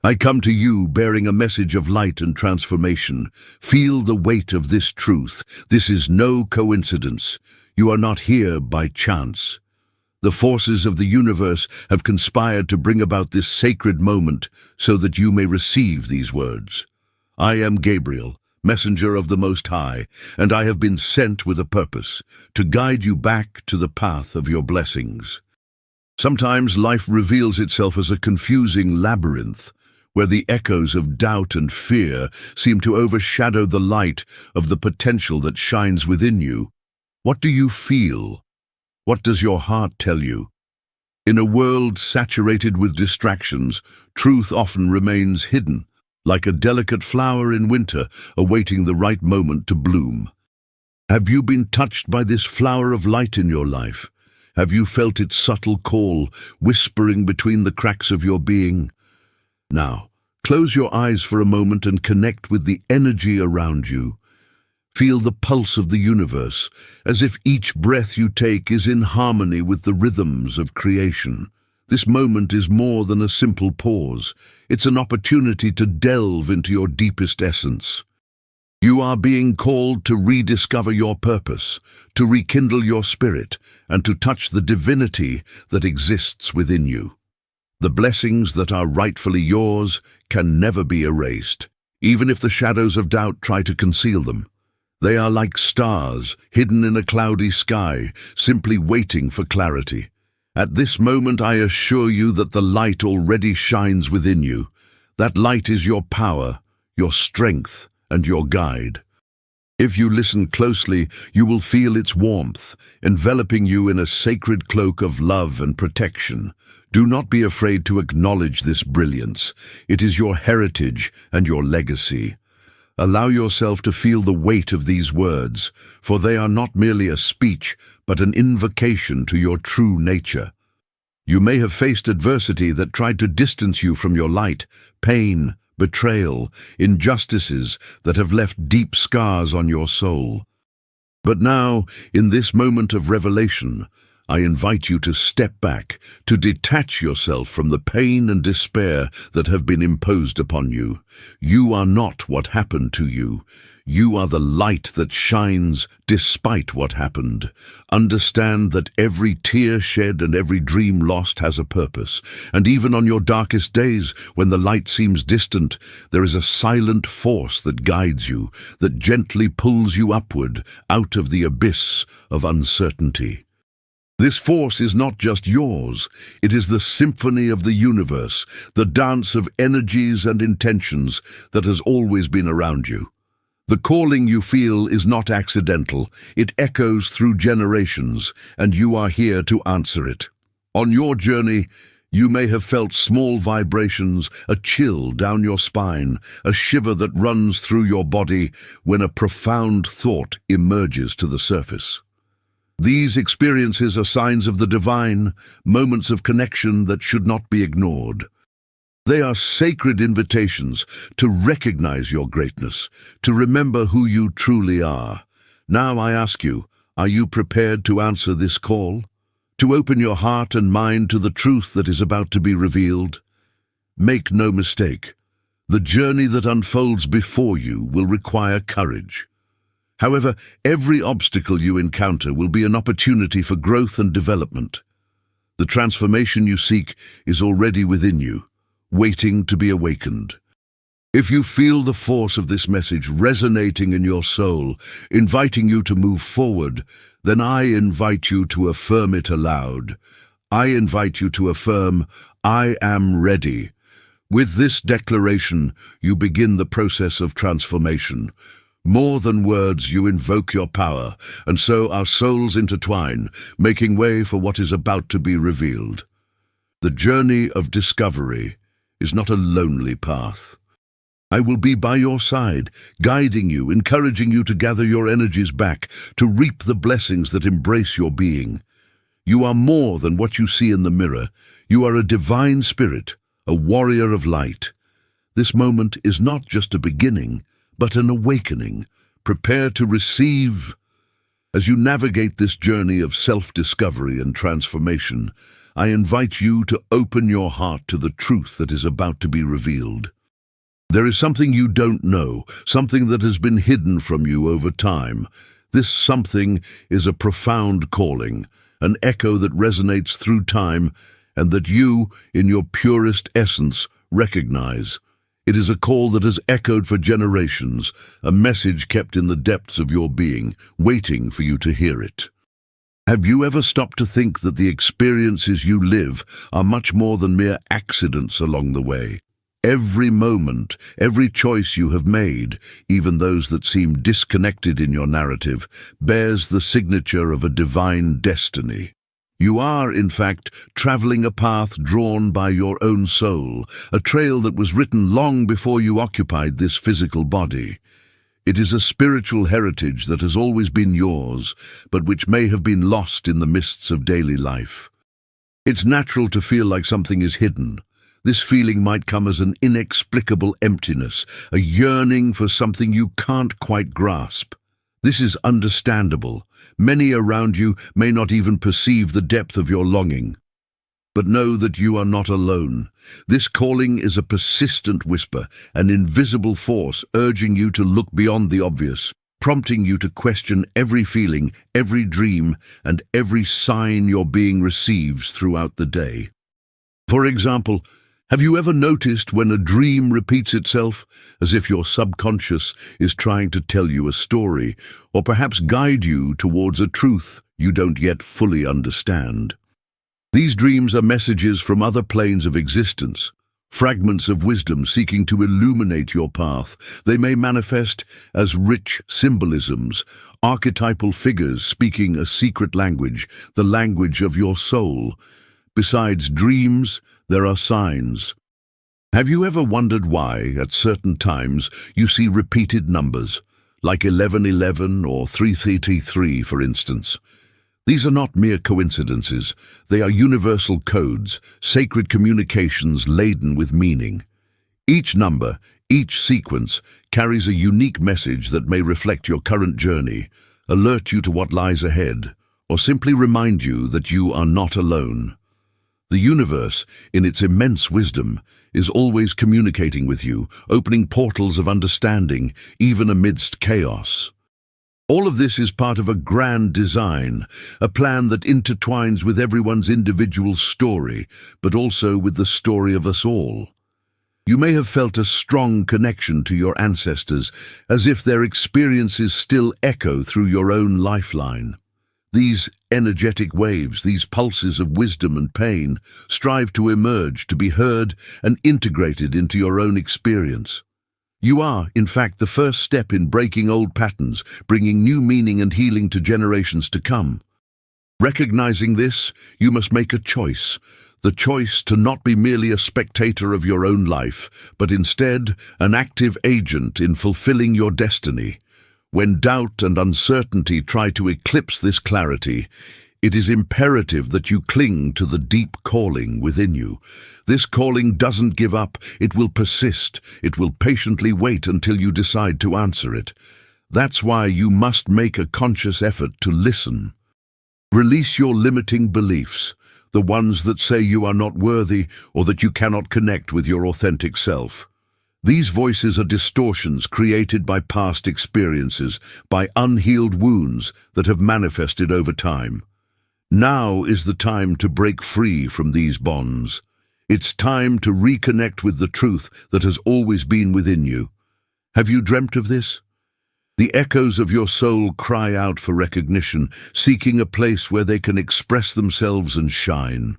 I come to you bearing a message of light and transformation. Feel the weight of this truth. This is no coincidence. You are not here by chance. The forces of the universe have conspired to bring about this sacred moment so that you may receive these words. I am Gabriel, messenger of the Most High, and I have been sent with a purpose, to guide you back to the path of your blessings. Sometimes life reveals itself as a confusing labyrinth, where the echoes of doubt and fear seem to overshadow the light of the potential that shines within you. What do you feel? What does your heart tell you? In a world saturated with distractions, truth often remains hidden, like a delicate flower in winter, awaiting the right moment to bloom. Have you been touched by this flower of light in your life? Have you felt its subtle call, whispering between the cracks of your being? Now, close your eyes for a moment and connect with the energy around you. Feel the pulse of the universe, as if each breath you take is in harmony with the rhythms of creation. This moment is more than a simple pause. It's an opportunity to delve into your deepest essence. You are being called to rediscover your purpose, to rekindle your spirit, and to touch the divinity that exists within you. The blessings that are rightfully yours can never be erased, even if the shadows of doubt try to conceal them. They are like stars hidden in a cloudy sky, simply waiting for clarity. At this moment, I assure you that the light already shines within you. That light is your power, your strength, and your guide. If you listen closely, you will feel its warmth, enveloping you in a sacred cloak of love and protection. Do not be afraid to acknowledge this brilliance. It is your heritage and your legacy. Allow yourself to feel the weight of these words, for they are not merely a speech, but an invocation to your true nature. You may have faced adversity that tried to distance you from your light, pain, betrayal, injustices that have left deep scars on your soul. But now, in this moment of revelation, I invite you to step back, to detach yourself from the pain and despair that have been imposed upon you. You are not what happened to you. You are the light that shines despite what happened. Understand that every tear shed and every dream lost has a purpose. And even on your darkest days, when the light seems distant, there is a silent force that guides you, that gently pulls you upward out of the abyss of uncertainty. This force is not just yours, it is the symphony of the universe, the dance of energies and intentions that has always been around you. The calling you feel is not accidental, it echoes through generations, and you are here to answer it. On your journey, you may have felt small vibrations, a chill down your spine, a shiver that runs through your body when a profound thought emerges to the surface. These experiences are signs of the divine, moments of connection that should not be ignored. They are sacred invitations to recognize your greatness, to remember who you truly are. Now I ask you, are you prepared to answer this call? To open your heart and mind to the truth that is about to be revealed? Make no mistake, the journey that unfolds before you will require courage. However, every obstacle you encounter will be an opportunity for growth and development. The transformation you seek is already within you, waiting to be awakened. If you feel the force of this message resonating in your soul, inviting you to move forward, then I invite you to affirm it aloud. I invite you to affirm, I am ready. With this declaration, you begin the process of transformation. More than words, you invoke your power, and so our souls intertwine, making way for what is about to be revealed. The journey of discovery is not a lonely path. I will be by your side, guiding you, encouraging you to gather your energies back, to reap the blessings that embrace your being. You are more than what you see in the mirror. You are a divine spirit, a warrior of light. This moment is not just a beginning, but an awakening. Prepare to receive. As you navigate this journey of self-discovery and transformation, I invite you to open your heart to the truth that is about to be revealed. There is something you don't know, something that has been hidden from you over time. This something is a profound calling, an echo that resonates through time and that you, in your purest essence, recognize. It is a call that has echoed for generations, a message kept in the depths of your being, waiting for you to hear it. Have you ever stopped to think that the experiences you live are much more than mere accidents along the way? Every moment, every choice you have made, even those that seem disconnected in your narrative, bears the signature of a divine destiny. You are, in fact, traveling a path drawn by your own soul, a trail that was written long before you occupied this physical body. It is a spiritual heritage that has always been yours, but which may have been lost in the mists of daily life. It's natural to feel like something is hidden. This feeling might come as an inexplicable emptiness, a yearning for something you can't quite grasp. This is understandable. Many around you may not even perceive the depth of your longing. But know that you are not alone. This calling is a persistent whisper, an invisible force urging you to look beyond the obvious, prompting you to question every feeling, every dream, and every sign your being receives throughout the day. For example, have you ever noticed when a dream repeats itself, as if your subconscious is trying to tell you a story, or perhaps guide you towards a truth you don't yet fully understand? These dreams are messages from other planes of existence, fragments of wisdom seeking to illuminate your path. They may manifest as rich symbolisms, archetypal figures speaking a secret language, the language of your soul. Besides dreams, there are signs. Have you ever wondered why, at certain times, you see repeated numbers, like 1111 or 333, for instance? These are not mere coincidences. They are universal codes, sacred communications laden with meaning. Each number, each sequence, carries a unique message that may reflect your current journey, alert you to what lies ahead, or simply remind you that you are not alone. The universe, in its immense wisdom, is always communicating with you, opening portals of understanding, even amidst chaos. All of this is part of a grand design, a plan that intertwines with everyone's individual story, but also with the story of us all. You may have felt a strong connection to your ancestors, as if their experiences still echo through your own lifeline. These energetic waves, these pulses of wisdom and pain, strive to emerge, to be heard and integrated into your own experience. You are, in fact, the first step in breaking old patterns, bringing new meaning and healing to generations to come. Recognizing this, you must make a choice. The choice to not be merely a spectator of your own life, but instead an active agent in fulfilling your destiny. When doubt and uncertainty try to eclipse this clarity, it is imperative that you cling to the deep calling within you. This calling doesn't give up, it will persist, it will patiently wait until you decide to answer it. That's why you must make a conscious effort to listen. Release your limiting beliefs, the ones that say you are not worthy or that you cannot connect with your authentic self. These voices are distortions created by past experiences, by unhealed wounds that have manifested over time. Now is the time to break free from these bonds. It's time to reconnect with the truth that has always been within you. Have you dreamt of this? The echoes of your soul cry out for recognition, seeking a place where they can express themselves and shine.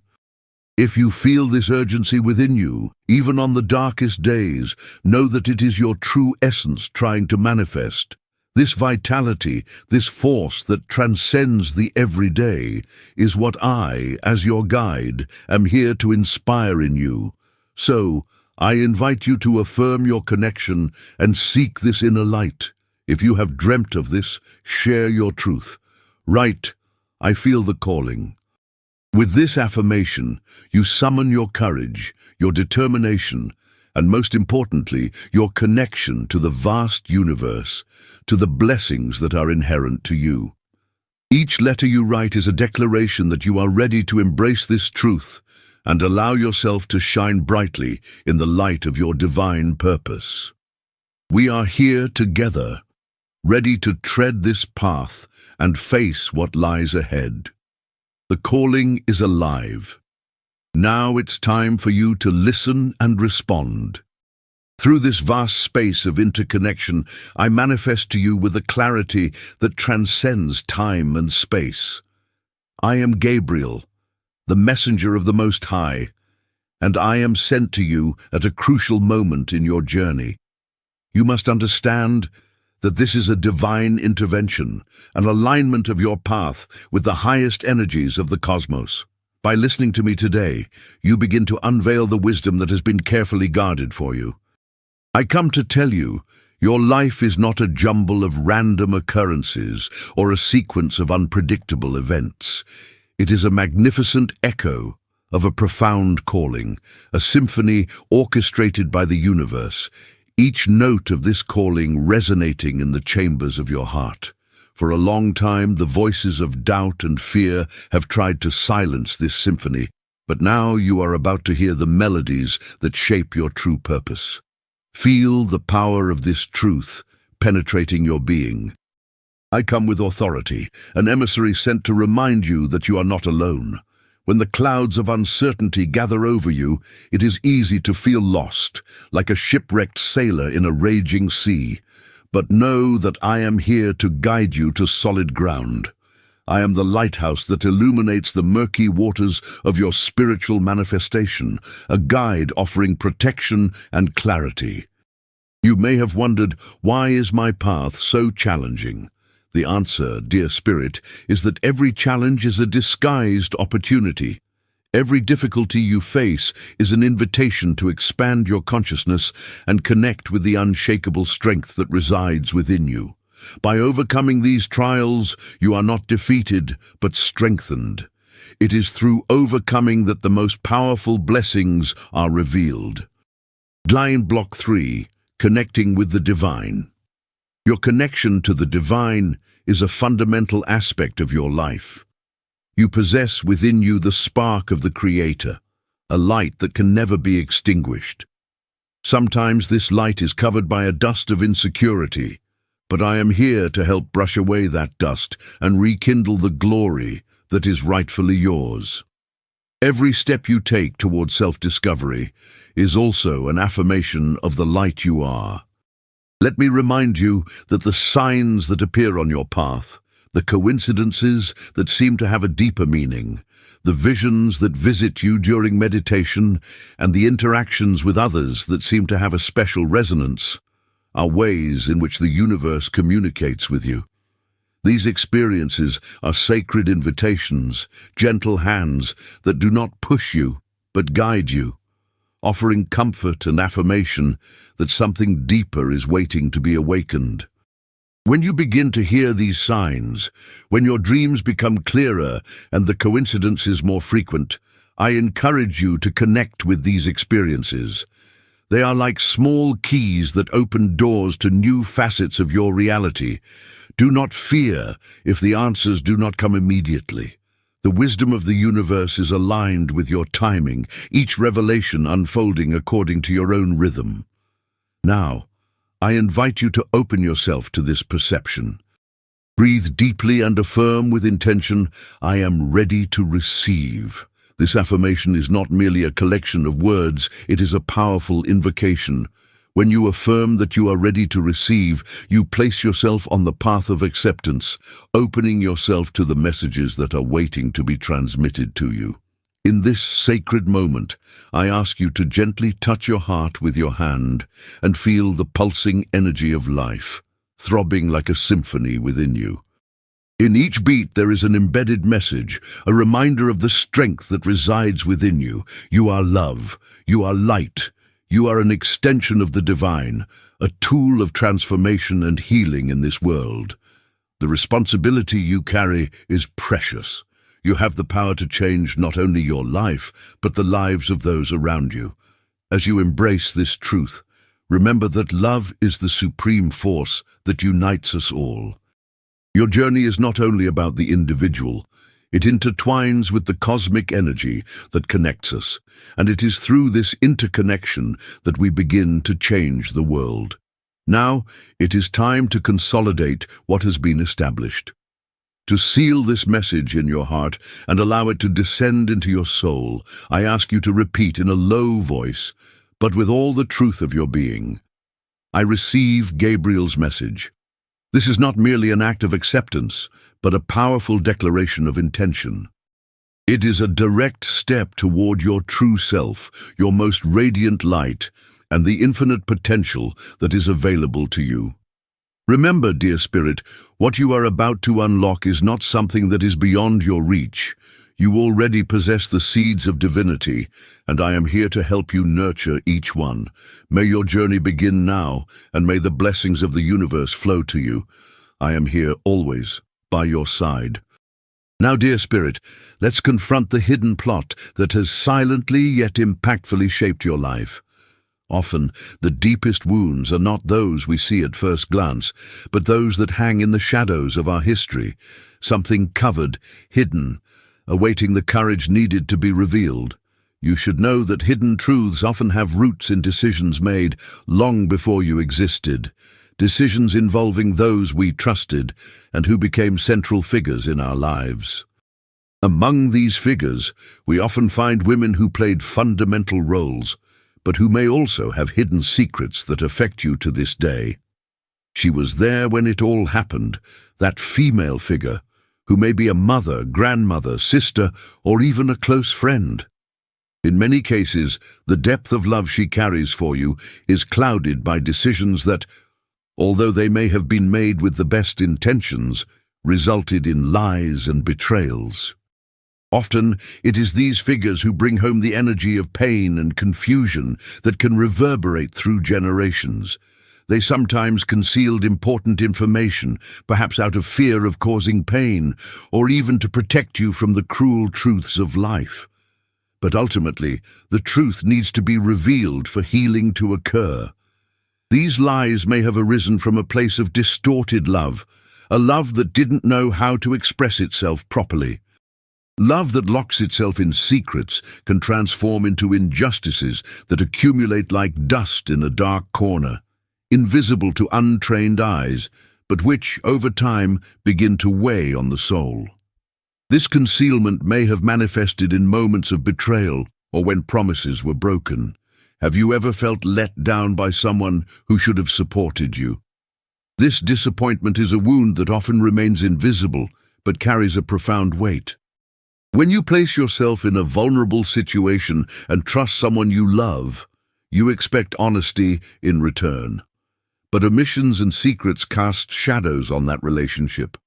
If you feel this urgency within you, even on the darkest days, know that it is your true essence trying to manifest. This vitality, this force that transcends the everyday, is what I, as your guide, am here to inspire in you. So, I invite you to affirm your connection and seek this inner light. If you have dreamt of this, share your truth. Write, "I feel the calling." With this affirmation, you summon your courage, your determination, and most importantly, your connection to the vast universe, to the blessings that are inherent to you. Each letter you write is a declaration that you are ready to embrace this truth and allow yourself to shine brightly in the light of your divine purpose. We are here together, ready to tread this path and face what lies ahead. The calling is alive. Now it's time for you to listen and respond. Through this vast space of interconnection, I manifest to you with a clarity that transcends time and space. I am Gabriel, the messenger of the Most High, and I am sent to you at a crucial moment in your journey. You must understand that this is a divine intervention, an alignment of your path with the highest energies of the cosmos. By listening to me today, you begin to unveil the wisdom that has been carefully guarded for you. I come to tell you, your life is not a jumble of random occurrences or a sequence of unpredictable events. It is a magnificent echo of a profound calling, a symphony orchestrated by the universe, each note of this calling resonating in the chambers of your heart. For a long time, the voices of doubt and fear have tried to silence this symphony, but now you are about to hear the melodies that shape your true purpose. Feel the power of this truth penetrating your being. I come with authority, an emissary sent to remind you that you are not alone. When the clouds of uncertainty gather over you, it is easy to feel lost, like a shipwrecked sailor in a raging sea. But know that I am here to guide you to solid ground. I am the lighthouse that illuminates the murky waters of your spiritual manifestation, a guide offering protection and clarity. You may have wondered, why is my path so challenging? The answer, dear Spirit, is that every challenge is a disguised opportunity. Every difficulty you face is an invitation to expand your consciousness and connect with the unshakable strength that resides within you. By overcoming these trials, you are not defeated, but strengthened. It is through overcoming that the most powerful blessings are revealed. Line Block 3, Connecting with the Divine. Your connection to the divine is a fundamental aspect of your life. You possess within you the spark of the Creator, a light that can never be extinguished. Sometimes this light is covered by a dust of insecurity, but I am here to help brush away that dust and rekindle the glory that is rightfully yours. Every step you take toward self-discovery is also an affirmation of the light you are. Let me remind you that the signs that appear on your path, the coincidences that seem to have a deeper meaning, the visions that visit you during meditation, and the interactions with others that seem to have a special resonance, are ways in which the universe communicates with you. These experiences are sacred invitations, gentle hands that do not push you, but guide you, offering comfort and affirmation that something deeper is waiting to be awakened. When you begin to hear these signs, when your dreams become clearer and the coincidences more frequent, I encourage you to connect with these experiences. They are like small keys that open doors to new facets of your reality. Do not fear if the answers do not come immediately. The wisdom of the universe is aligned with your timing, each revelation unfolding according to your own rhythm. Now, I invite you to open yourself to this perception. Breathe deeply and affirm with intention, I am ready to receive. This affirmation is not merely a collection of words, it is a powerful invocation. When you affirm that you are ready to receive, you place yourself on the path of acceptance, opening yourself to the messages that are waiting to be transmitted to you. In this sacred moment, I ask you to gently touch your heart with your hand and feel the pulsing energy of life, throbbing like a symphony within you. In each beat there is an embedded message, a reminder of the strength that resides within you. You are love, you are light, you are an extension of the divine, a tool of transformation and healing in this world. The responsibility you carry is precious. You have the power to change not only your life, but the lives of those around you. As you embrace this truth, remember that love is the supreme force that unites us all. Your journey is not only about the individual, it intertwines with the cosmic energy that connects us, and it is through this interconnection that we begin to change the world. Now, it is time to consolidate what has been established. To seal this message in your heart and allow it to descend into your soul, I ask you to repeat in a low voice, but with all the truth of your being. I receive Gabriel's message. This is not merely an act of acceptance, but a powerful declaration of intention. It is a direct step toward your true self, your most radiant light, and the infinite potential that is available to you. Remember, dear Spirit, what you are about to unlock is not something that is beyond your reach. You already possess the seeds of divinity, and I am here to help you nurture each one. May your journey begin now, and may the blessings of the universe flow to you. I am here always, by your side. Now, dear Spirit, let's confront the hidden plot that has silently yet impactfully shaped your life. Often, the deepest wounds are not those we see at first glance, but those that hang in the shadows of our history, something covered, hidden, awaiting the courage needed to be revealed. You should know that hidden truths often have roots in decisions made long before you existed, decisions involving those we trusted and who became central figures in our lives. Among these figures, we often find women who played fundamental roles, but who may also have hidden secrets that affect you to this day. She was there when it all happened, that female figure, who may be a mother, grandmother, sister, or even a close friend. In many cases, the depth of love she carries for you is clouded by decisions that, although they may have been made with the best intentions, resulted in lies and betrayals. Often, it is these figures who bring home the energy of pain and confusion that can reverberate through generations. They sometimes concealed important information, perhaps out of fear of causing pain, or even to protect you from the cruel truths of life. But ultimately, the truth needs to be revealed for healing to occur. These lies may have arisen from a place of distorted love, a love that didn't know how to express itself properly. Love that locks itself in secrets can transform into injustices that accumulate like dust in a dark corner, invisible to untrained eyes, but which, over time, begin to weigh on the soul. This concealment may have manifested in moments of betrayal or when promises were broken. Have you ever felt let down by someone who should have supported you? This disappointment is a wound that often remains invisible, but carries a profound weight. When you place yourself in a vulnerable situation and trust someone you love, you expect honesty in return. But omissions and secrets cast shadows on that relationship.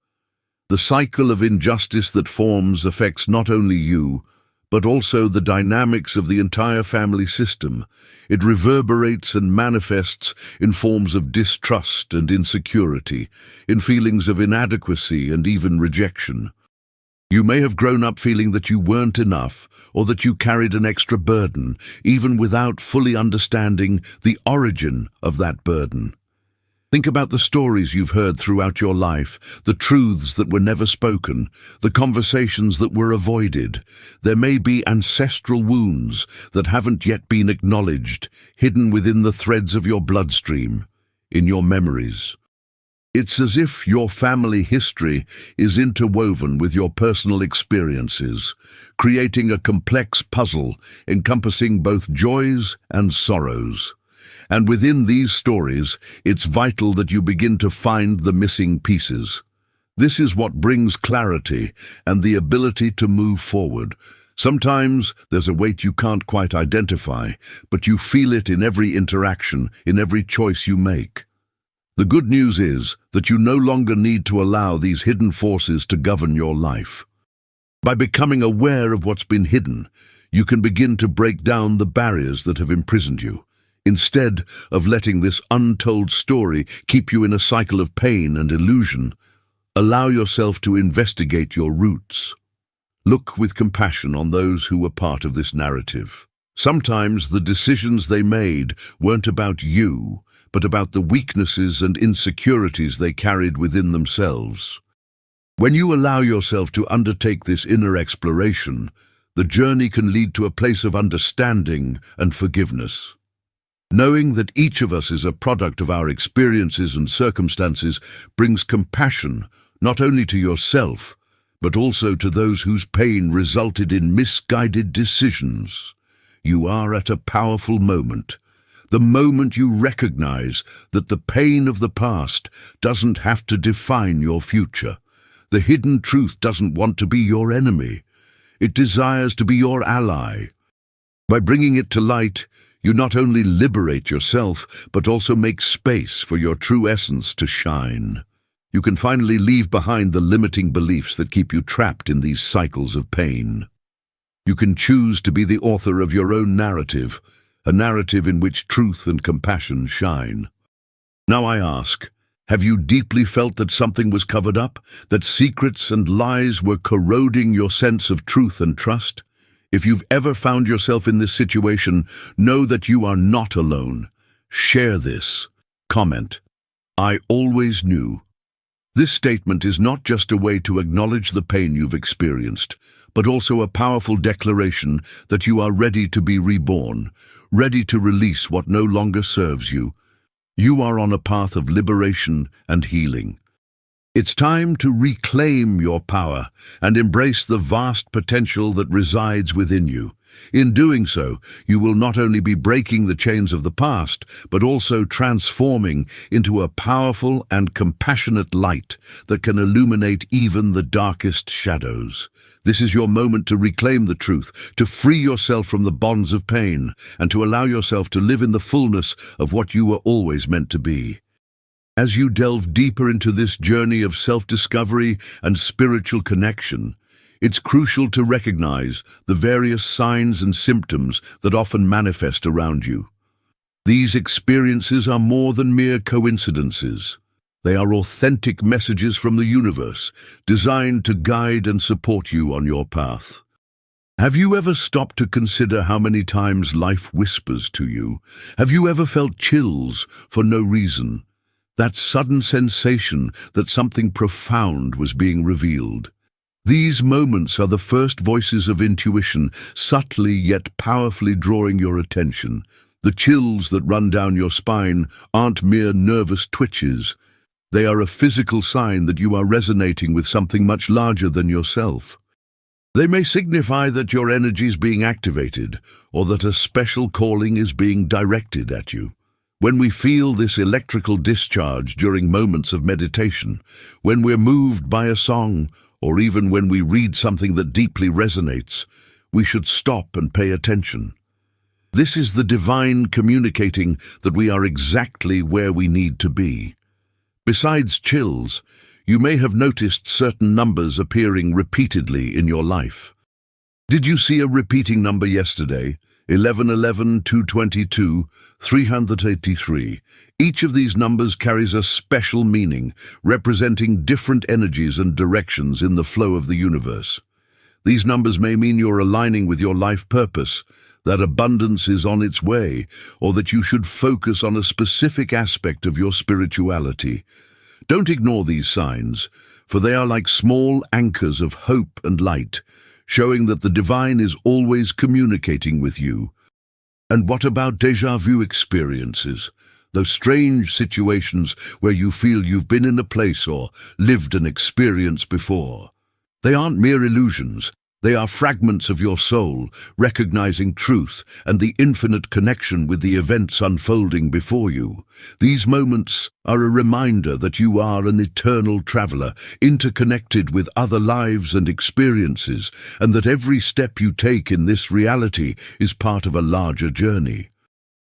The cycle of injustice that forms affects not only you, but also the dynamics of the entire family system. It reverberates and manifests in forms of distrust and insecurity, in feelings of inadequacy and even rejection. You may have grown up feeling that you weren't enough, or that you carried an extra burden, even without fully understanding the origin of that burden. Think about the stories you've heard throughout your life, the truths that were never spoken, the conversations that were avoided. There may be ancestral wounds that haven't yet been acknowledged, hidden within the threads of your bloodstream, in your memories. It's as if your family history is interwoven with your personal experiences, creating a complex puzzle encompassing both joys and sorrows. And within these stories, it's vital that you begin to find the missing pieces. This is what brings clarity and the ability to move forward. Sometimes there's a weight you can't quite identify, but you feel it in every interaction, in every choice you make. The good news is that you no longer need to allow these hidden forces to govern your life. By becoming aware of what's been hidden, you can begin to break down the barriers that have imprisoned you. Instead of letting this untold story keep you in a cycle of pain and illusion, allow yourself to investigate your roots. Look with compassion on those who were part of this narrative. Sometimes the decisions they made weren't about you, but about the weaknesses and insecurities they carried within themselves. When you allow yourself to undertake this inner exploration, the journey can lead to a place of understanding and forgiveness. Knowing that each of us is a product of our experiences and circumstances brings compassion not only to yourself, but also to those whose pain resulted in misguided decisions. You are at a powerful moment, the moment you recognize that the pain of the past doesn't have to define your future. The hidden truth doesn't want to be your enemy. It desires to be your ally. By bringing it to light, you not only liberate yourself, but also make space for your true essence to shine. You can finally leave behind the limiting beliefs that keep you trapped in these cycles of pain. You can choose to be the author of your own narrative, a narrative in which truth and compassion shine. Now I ask, have you deeply felt that something was covered up, that secrets and lies were corroding your sense of truth and trust? If you've ever found yourself in this situation, know that you are not alone. Share this. Comment, "I always knew." This statement is not just a way to acknowledge the pain you've experienced, but also a powerful declaration that you are ready to be reborn, ready to release what no longer serves you. You are on a path of liberation and healing. It's time to reclaim your power and embrace the vast potential that resides within you. In doing so, you will not only be breaking the chains of the past, but also transforming into a powerful and compassionate light that can illuminate even the darkest shadows. This is your moment to reclaim the truth, to free yourself from the bonds of pain, and to allow yourself to live in the fullness of what you were always meant to be. As you delve deeper into this journey of self-discovery and spiritual connection, it's crucial to recognize the various signs and symptoms that often manifest around you. These experiences are more than mere coincidences. They are authentic messages from the universe, designed to guide and support you on your path. Have you ever stopped to consider how many times life whispers to you? Have you ever felt chills for no reason? That sudden sensation that something profound was being revealed. These moments are the first voices of intuition, subtly yet powerfully drawing your attention. The chills that run down your spine aren't mere nervous twitches. They are a physical sign that you are resonating with something much larger than yourself. They may signify that your energy is being activated, or that a special calling is being directed at you. When we feel this electrical discharge during moments of meditation, when we're moved by a song, or even when we read something that deeply resonates, we should stop and pay attention. This is the divine communicating that we are exactly where we need to be. Besides chills, you may have noticed certain numbers appearing repeatedly in your life. Did you see a repeating number yesterday? 1111, 222, 383. Each of these numbers carries a special meaning, representing different energies and directions in the flow of the universe. These numbers may mean you're aligning with your life purpose, that abundance is on its way, or that you should focus on a specific aspect of your spirituality. Don't ignore these signs, for they are like small anchors of hope and light, showing that the divine is always communicating with you. And what about déjà vu experiences? Those strange situations where you feel you've been in a place or lived an experience before. They aren't mere illusions. They are fragments of your soul, recognizing truth and the infinite connection with the events unfolding before you. These moments are a reminder that you are an eternal traveler, interconnected with other lives and experiences, and that every step you take in this reality is part of a larger journey.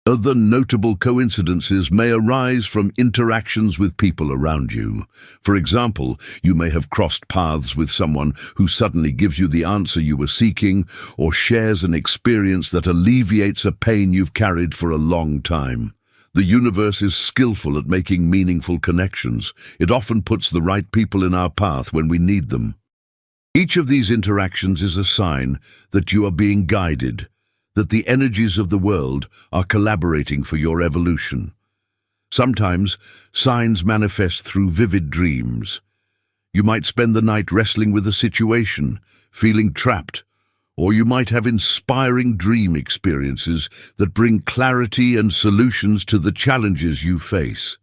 Other notable coincidences may arise from interactions with people around you. For example, you may have crossed paths with someone who suddenly gives you the answer you were seeking, or shares an experience that alleviates a pain you've carried for a long time. The universe is skillful at making meaningful connections. It often puts the right people in our path when we need them. Each of these interactions is a sign that you are being guided, that the energies of the world are collaborating for your evolution. Sometimes, signs manifest through vivid dreams. You might spend the night wrestling with a situation, feeling trapped, or you might have inspiring dream experiences that bring clarity and solutions to the challenges you face.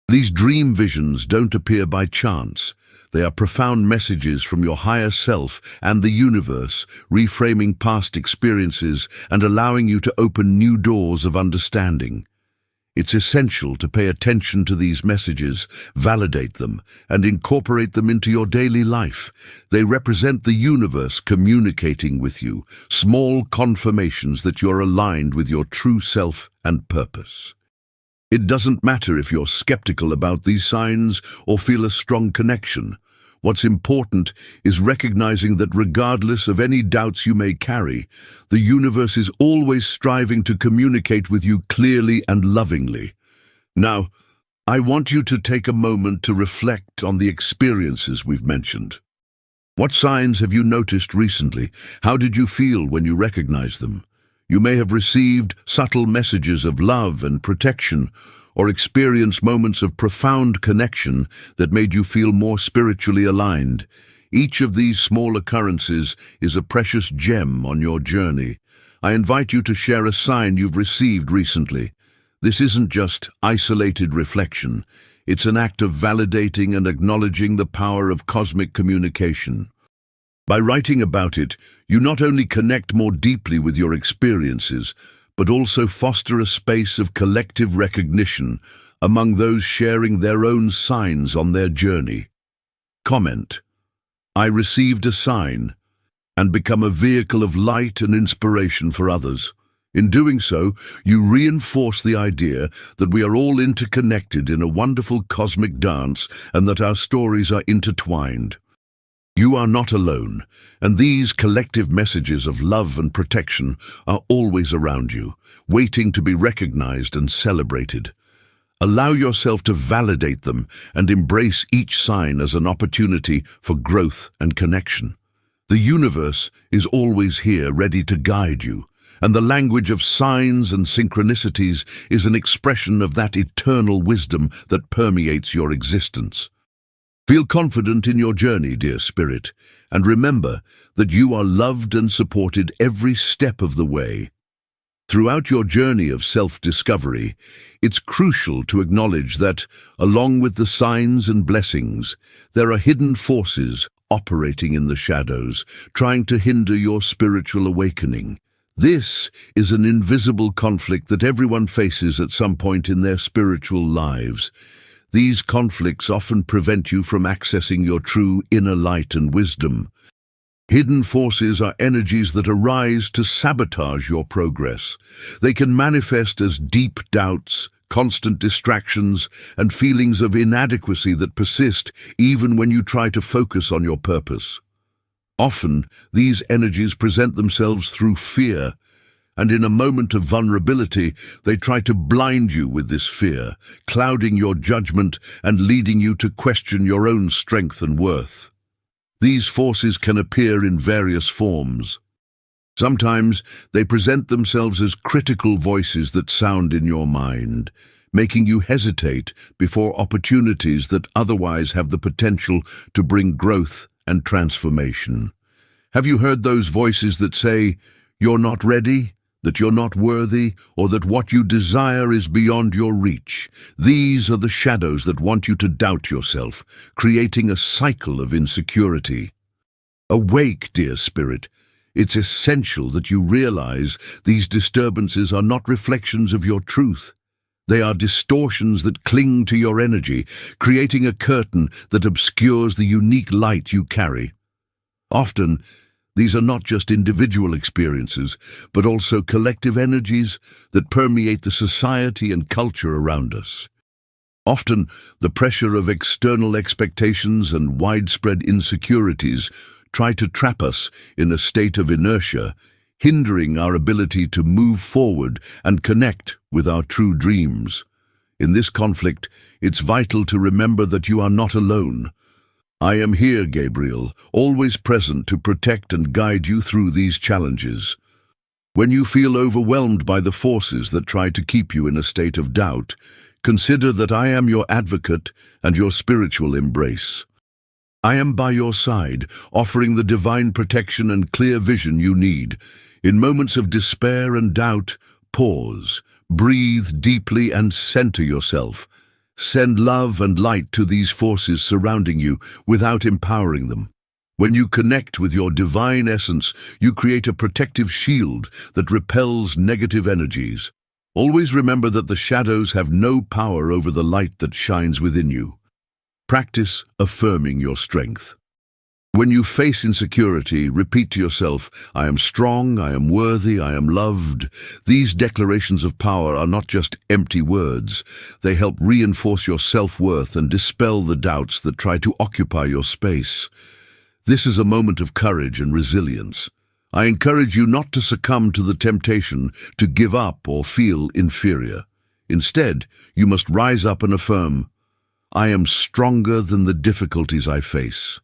These dream visions don't appear by chance. They are profound messages from your higher self and the universe, reframing past experiences and allowing you to open new doors of understanding. It's essential to pay attention to these messages, validate them, and incorporate them into your daily life. They represent the universe communicating with you, small confirmations that you're aligned with your true self and purpose. It doesn't matter if you're skeptical about these signs or feel a strong connection. What's important is recognizing that regardless of any doubts you may carry, the universe is always striving to communicate with you clearly and lovingly. Now, I want you to take a moment to reflect on the experiences we've mentioned. What signs have you noticed recently? How did you feel when you recognized them? You may have received subtle messages of love and protection, or experienced moments of profound connection that made you feel more spiritually aligned. Each of these small occurrences is a precious gem on your journey. I invite you to share a sign you've received recently. This isn't just isolated reflection. It's an act of validating and acknowledging the power of cosmic communication. By writing about it, you not only connect more deeply with your experiences, but also foster a space of collective recognition among those sharing their own signs on their journey. Comment: I received a sign, and become a vehicle of light and inspiration for others. In doing so, you reinforce the idea that we are all interconnected in a wonderful cosmic dance and that our stories are intertwined. You are not alone, and these collective messages of love and protection are always around you, waiting to be recognized and celebrated. Allow yourself to validate them and embrace each sign as an opportunity for growth and connection. The universe is always here, ready to guide you, and the language of signs and synchronicities is an expression of that eternal wisdom that permeates your existence. Feel confident in your journey, dear spirit, and remember that you are loved and supported every step of the way. Throughout your journey of self-discovery, it's crucial to acknowledge that, along with the signs and blessings, there are hidden forces operating in the shadows, trying to hinder your spiritual awakening. This is an invisible conflict that everyone faces at some point in their spiritual lives. These conflicts often prevent you from accessing your true inner light and wisdom. Hidden forces are energies that arise to sabotage your progress. They can manifest as deep doubts, constant distractions, and feelings of inadequacy that persist even when you try to focus on your purpose. Often, these energies present themselves through fear, and in a moment of vulnerability, they try to blind you with this fear, clouding your judgment and leading you to question your own strength and worth. These forces can appear in various forms. Sometimes they present themselves as critical voices that sound in your mind, making you hesitate before opportunities that otherwise have the potential to bring growth and transformation. Have you heard those voices that say, "You're not ready," that you're not worthy, or that what you desire is beyond your reach? These are the shadows that want you to doubt yourself, creating a cycle of insecurity. Awake, dear spirit. It's essential that you realize these disturbances are not reflections of your truth. They are distortions that cling to your energy, creating a curtain that obscures the unique light you carry. Often, these are not just individual experiences, but also collective energies that permeate the society and culture around us. Often, the pressure of external expectations and widespread insecurities try to trap us in a state of inertia, hindering our ability to move forward and connect with our true dreams. In this conflict, it's vital to remember that you are not alone. I am here, Gabriel, always present to protect and guide you through these challenges. When you feel overwhelmed by the forces that try to keep you in a state of doubt, consider that I am your advocate and your spiritual embrace. I am by your side, offering the divine protection and clear vision you need. In moments of despair and doubt, pause, breathe deeply and center yourself. Send love and light to these forces surrounding you without empowering them. When you connect with your divine essence, you create a protective shield that repels negative energies. Always remember that the shadows have no power over the light that shines within you. Practice affirming your strength. When you face insecurity, repeat to yourself, I am strong, I am worthy, I am loved. These declarations of power are not just empty words. They help reinforce your self-worth and dispel the doubts that try to occupy your space. This is a moment of courage and resilience. I encourage you not to succumb to the temptation to give up or feel inferior. Instead, you must rise up and affirm, I am stronger than the difficulties I face.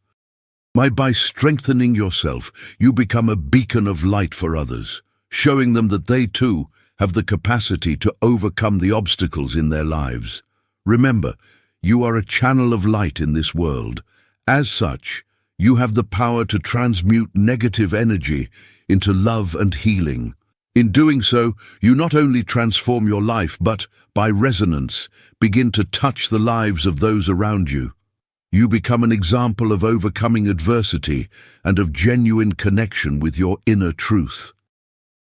By strengthening yourself, you become a beacon of light for others, showing them that they too have the capacity to overcome the obstacles in their lives. Remember, you are a channel of light in this world. As such, you have the power to transmute negative energy into love and healing. In doing so, you not only transform your life, but, by resonance, begin to touch the lives of those around you. You become an example of overcoming adversity and of genuine connection with your inner truth.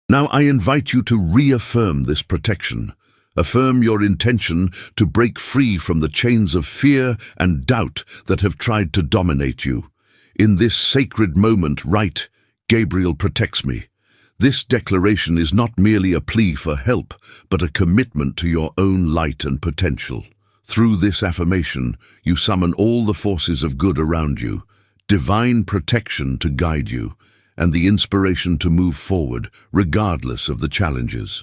Now I invite you to reaffirm this protection. Affirm your intention to break free from the chains of fear and doubt that have tried to dominate you. In this sacred moment, write, Gabriel protects me. This declaration is not merely a plea for help, but a commitment to your own light and potential. Through this affirmation, you summon all the forces of good around you, divine protection to guide you, and the inspiration to move forward, regardless of the challenges.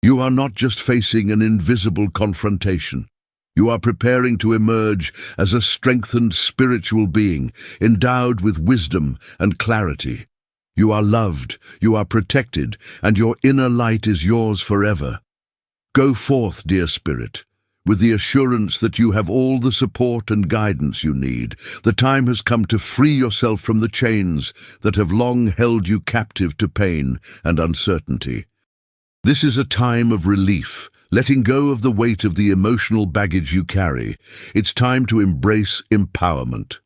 You are not just facing an invisible confrontation. You are preparing to emerge as a strengthened spiritual being, endowed with wisdom and clarity. You are loved, you are protected, and your inner light is yours forever. Go forth, dear spirit, with the assurance that you have all the support and guidance you need. The time has come to free yourself from the chains that have long held you captive to pain and uncertainty. This is a time of relief, letting go of the weight of the emotional baggage you carry. It's time to embrace empowerment.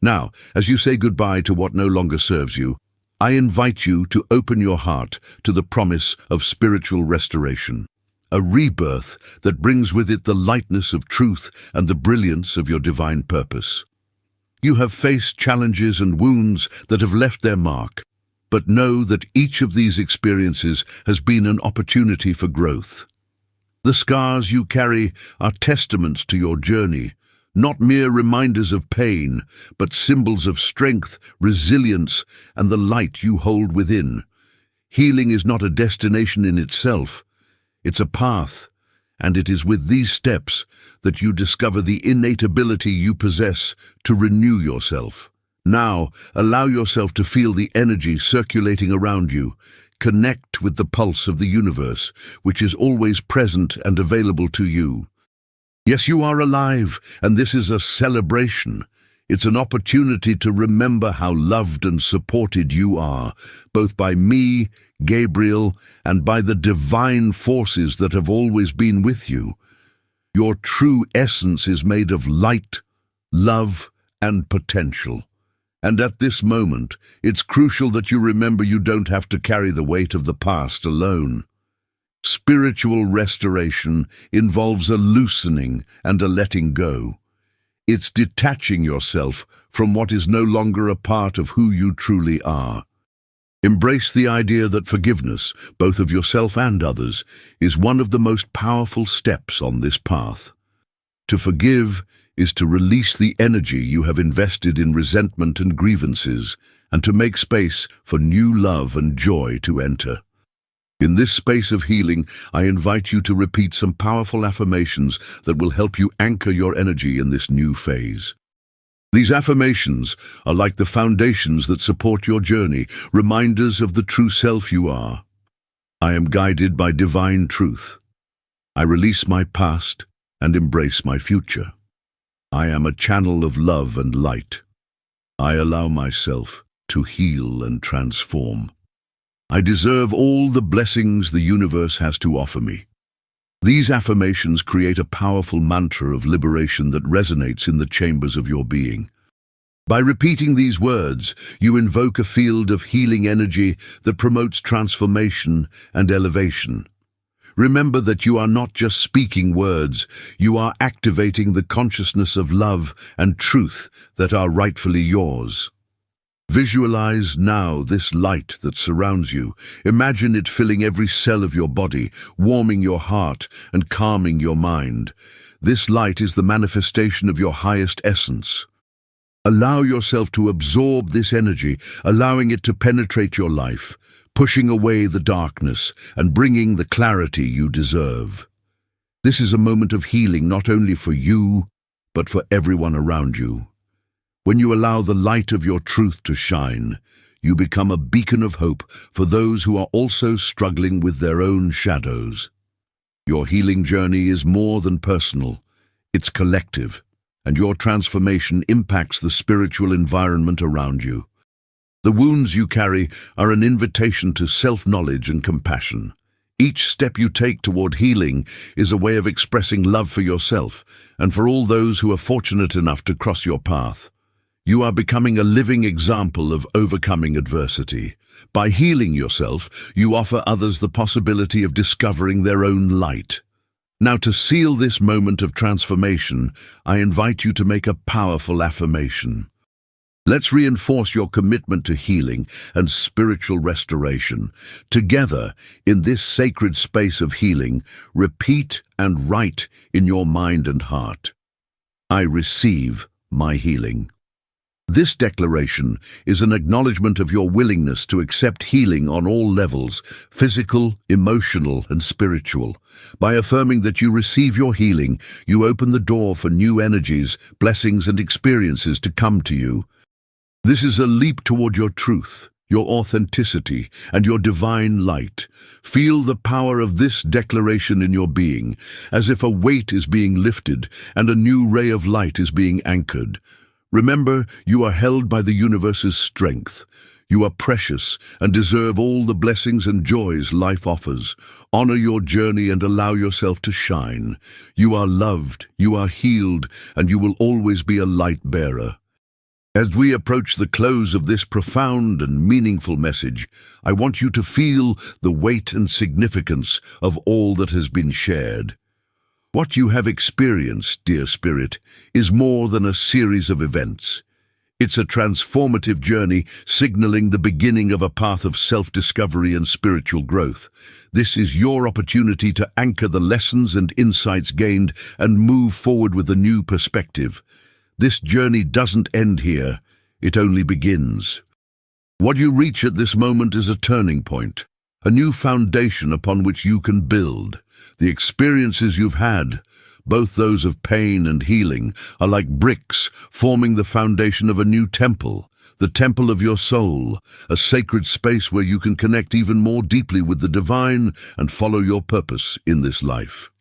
Now, as you say goodbye to what no longer serves you, I invite you to open your heart to the promise of spiritual restoration. A rebirth that brings with it the lightness of truth and the brilliance of your divine purpose. You have faced challenges and wounds that have left their mark, but know that each of these experiences has been an opportunity for growth. The scars you carry are testaments to your journey, not mere reminders of pain, but symbols of strength, resilience, and the light you hold within. Healing is not a destination in itself. It's a path, and it is with these steps that you discover the innate ability you possess to renew yourself. Now, allow yourself to feel the energy circulating around you. Connect with the pulse of the universe, which is always present and available to you. Yes, you are alive, and this is a celebration. It's an opportunity to remember how loved and supported you are, both by me, Gabriel, and by the divine forces that have always been with you. Your true essence is made of light, love, and potential. And at this moment, it's crucial that you remember you don't have to carry the weight of the past alone. Spiritual restoration involves a loosening and a letting go. It's detaching yourself from what is no longer a part of who you truly are. Embrace the idea that forgiveness, both of yourself and others, is one of the most powerful steps on this path. To forgive is to release the energy you have invested in resentment and grievances, and to make space for new love and joy to enter. In this space of healing, I invite you to repeat some powerful affirmations that will help you anchor your energy in this new phase. These affirmations are like the foundations that support your journey, reminders of the true self you are. I am guided by divine truth. I release my past and embrace my future. I am a channel of love and light. I allow myself to heal and transform. I deserve all the blessings the universe has to offer me. These affirmations create a powerful mantra of liberation that resonates in the chambers of your being. By repeating these words, you invoke a field of healing energy that promotes transformation and elevation. Remember that you are not just speaking words, you are activating the consciousness of love and truth that are rightfully yours. Visualize now this light that surrounds you. Imagine it filling every cell of your body, warming your heart and calming your mind. This light is the manifestation of your highest essence. Allow yourself to absorb this energy, allowing it to penetrate your life, pushing away the darkness and bringing the clarity you deserve. This is a moment of healing not only for you, but for everyone around you. When you allow the light of your truth to shine, you become a beacon of hope for those who are also struggling with their own shadows. Your healing journey is more than personal, it's collective, and your transformation impacts the spiritual environment around you. The wounds you carry are an invitation to self-knowledge and compassion. Each step you take toward healing is a way of expressing love for yourself and for all those who are fortunate enough to cross your path. You are becoming a living example of overcoming adversity. By healing yourself, you offer others the possibility of discovering their own light. Now, to seal this moment of transformation, I invite you to make a powerful affirmation. Let's reinforce your commitment to healing and spiritual restoration. Together, in this sacred space of healing, repeat and write in your mind and heart, I receive my healing. This declaration is an acknowledgement of your willingness to accept healing on all levels, physical, emotional, and spiritual. By affirming that you receive your healing, you open the door for new energies, blessings, and experiences to come to you. This is a leap toward your truth, your authenticity, and your divine light. Feel the power of this declaration in your being, as if a weight is being lifted and a new ray of light is being anchored. Remember, you are held by the universe's strength. You are precious and deserve all the blessings and joys life offers. Honor your journey and allow yourself to shine. You are loved, you are healed, and you will always be a light bearer. As we approach the close of this profound and meaningful message, I want you to feel the weight and significance of all that has been shared. What you have experienced, dear Spirit, is more than a series of events. It's a transformative journey signaling the beginning of a path of self-discovery and spiritual growth. This is your opportunity to anchor the lessons and insights gained and move forward with a new perspective. This journey doesn't end here, it only begins. What you reach at this moment is a turning point, a new foundation upon which you can build. The experiences you've had, both those of pain and healing, are like bricks forming the foundation of a new temple, the temple of your soul, a sacred space where you can connect even more deeply with the divine and follow your purpose in this life.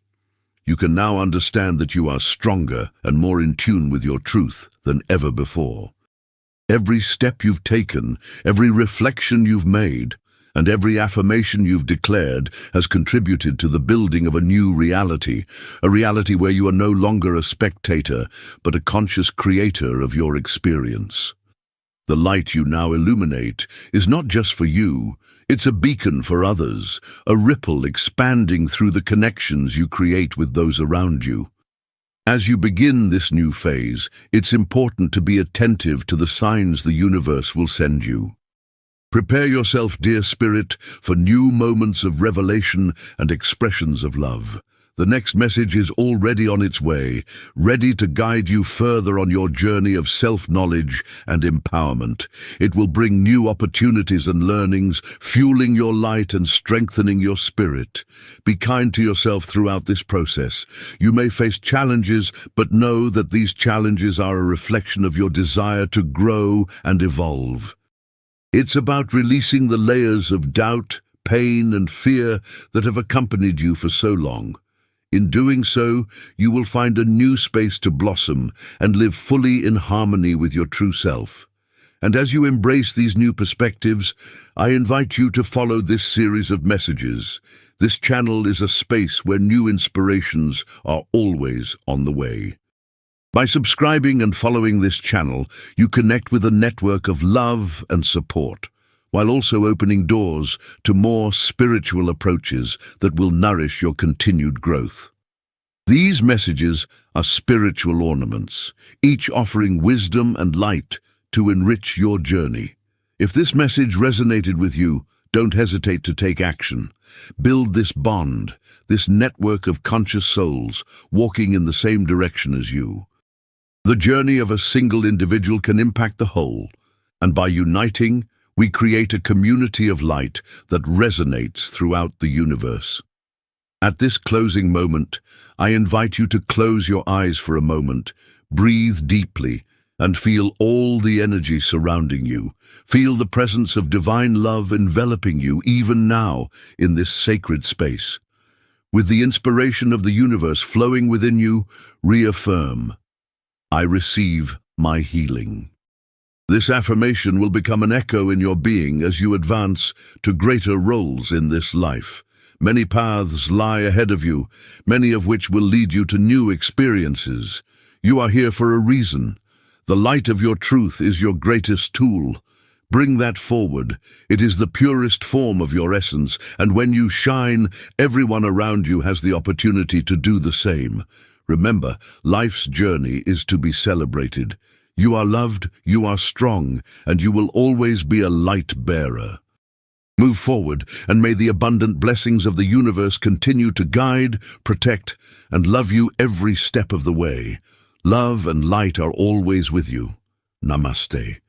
You can now understand that you are stronger and more in tune with your truth than ever before. Every step you've taken, every reflection you've made, and every affirmation you've declared has contributed to the building of a new reality, a reality where you are no longer a spectator, but a conscious creator of your experience. The light you now illuminate is not just for you, it's a beacon for others, a ripple expanding through the connections you create with those around you. As you begin this new phase, it's important to be attentive to the signs the universe will send you. Prepare yourself, dear Spirit, for new moments of revelation and expressions of love. The next message is already on its way, ready to guide you further on your journey of self-knowledge and empowerment. It will bring new opportunities and learnings, fueling your light and strengthening your spirit. Be kind to yourself throughout this process. You may face challenges, but know that these challenges are a reflection of your desire to grow and evolve. It's about releasing the layers of doubt, pain, and fear that have accompanied you for so long. In doing so, you will find a new space to blossom and live fully in harmony with your true self. And as you embrace these new perspectives, I invite you to follow this series of messages. This channel is a space where new inspirations are always on the way. By subscribing and following this channel, you connect with a network of love and support, while also opening doors to more spiritual approaches that will nourish your continued growth. These messages are spiritual ornaments, each offering wisdom and light to enrich your journey. If this message resonated with you, don't hesitate to take action. Build this bond, this network of conscious souls walking in the same direction as you. The journey of a single individual can impact the whole, and by uniting, we create a community of light that resonates throughout the universe. At this closing moment, I invite you to close your eyes for a moment, breathe deeply, and feel all the energy surrounding you. Feel the presence of divine love enveloping you even now in this sacred space. With the inspiration of the universe flowing within you, reaffirm, I receive my healing. This affirmation will become an echo in your being as you advance to greater roles in this life. Many paths lie ahead of you, many of which will lead you to new experiences. You are here for a reason. The light of your truth is your greatest tool. Bring that forward. It is the purest form of your essence, and when you shine, everyone around you has the opportunity to do the same. Remember, life's journey is to be celebrated. You are loved, you are strong, and you will always be a light bearer. Move forward, and may the abundant blessings of the universe continue to guide, protect, and love you every step of the way. Love and light are always with you. Namaste.